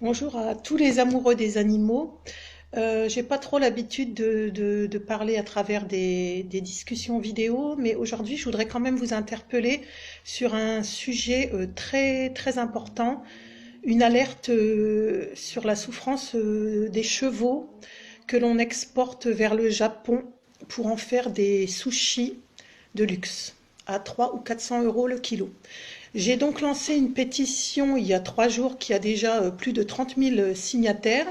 Bonjour à tous les amoureux des animaux. J'ai pas trop l'habitude de parler à travers des discussions vidéo, mais aujourd'hui je voudrais quand même vous interpeller sur un sujet très très important, une alerte sur la souffrance des chevaux que l'on exporte vers le Japon pour en faire des sushis de luxe à 300 ou 400 euros le kilo. J'ai donc lancé une pétition il y a 3 jours qui a déjà plus de 30 000 signataires.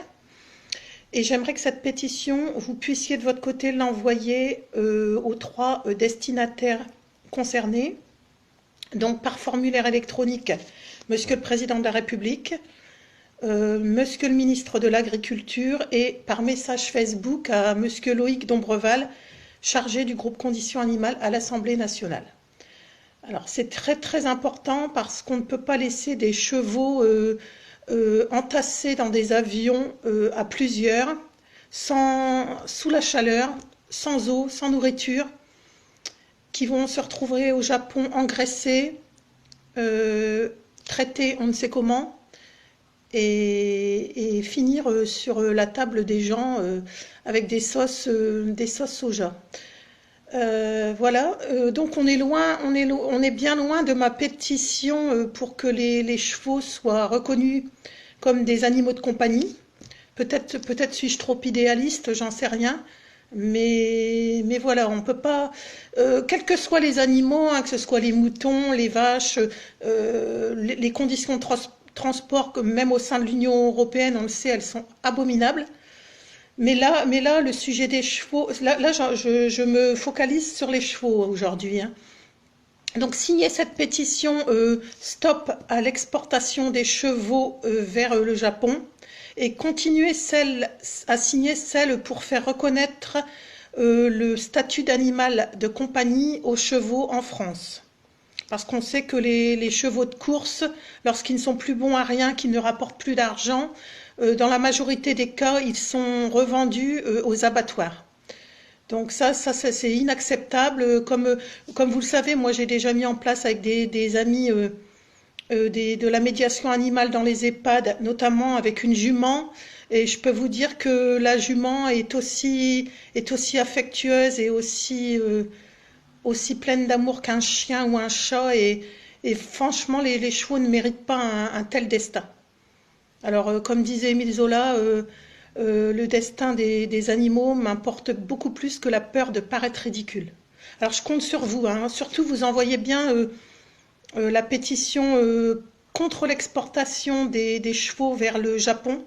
Et j'aimerais que cette pétition, vous puissiez de votre côté l'envoyer aux trois destinataires concernés. Donc par formulaire électronique, Monsieur le Président de la République, Monsieur le Ministre de l'Agriculture et par message Facebook à Monsieur Loïc Dombreval, chargé du groupe Conditions Animales à l'Assemblée nationale. Alors c'est très très important parce qu'on ne peut pas laisser des chevaux entassés dans des avions à plusieurs, sous la chaleur, sans eau, sans nourriture, qui vont se retrouver au Japon engraissés, traités on ne sait comment, et finir sur la table des gens avec des sauces soja. Voilà, donc on est loin, on est bien loin de ma pétition pour que les chevaux soient reconnus comme des animaux de compagnie. Peut-être suis-je trop idéaliste, j'en sais rien. Mais voilà, on peut pas, quels que soient les animaux, hein, que ce soit les moutons, les vaches, les conditions de transport, même au sein de l'Union européenne, on le sait, elles sont abominables. Mais là, le sujet des chevaux, là je me focalise sur les chevaux aujourd'hui, hein. Donc, signer cette pétition stop à l'exportation des chevaux vers le Japon et continuer à signer celle pour faire reconnaître le statut d'animal de compagnie aux chevaux en France. Parce qu'on sait que les chevaux de course, lorsqu'ils ne sont plus bons à rien, qu'ils ne rapportent plus d'argent, dans la majorité des cas, ils sont revendus aux abattoirs. Donc ça c'est inacceptable. Comme vous le savez, moi j'ai déjà mis en place avec des amis de la médiation animale dans les EHPAD, notamment avec une jument. Et je peux vous dire que la jument est aussi affectueuse et aussi pleine d'amour qu'un chien ou un chat. Et franchement, les chevaux ne méritent pas un tel destin. Alors, comme disait Émile Zola, le destin des animaux m'importe beaucoup plus que la peur de paraître ridicule. Alors, je compte sur vous, hein. Surtout, vous envoyez bien la pétition contre l'exportation des chevaux vers le Japon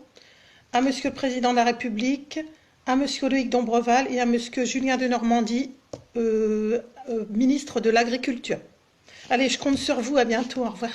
à Monsieur le Président de la République, à Monsieur Loïc Dombreval et à Monsieur Julien Denormandie, ministre de l'Agriculture. Allez, je compte sur vous, à bientôt, au revoir.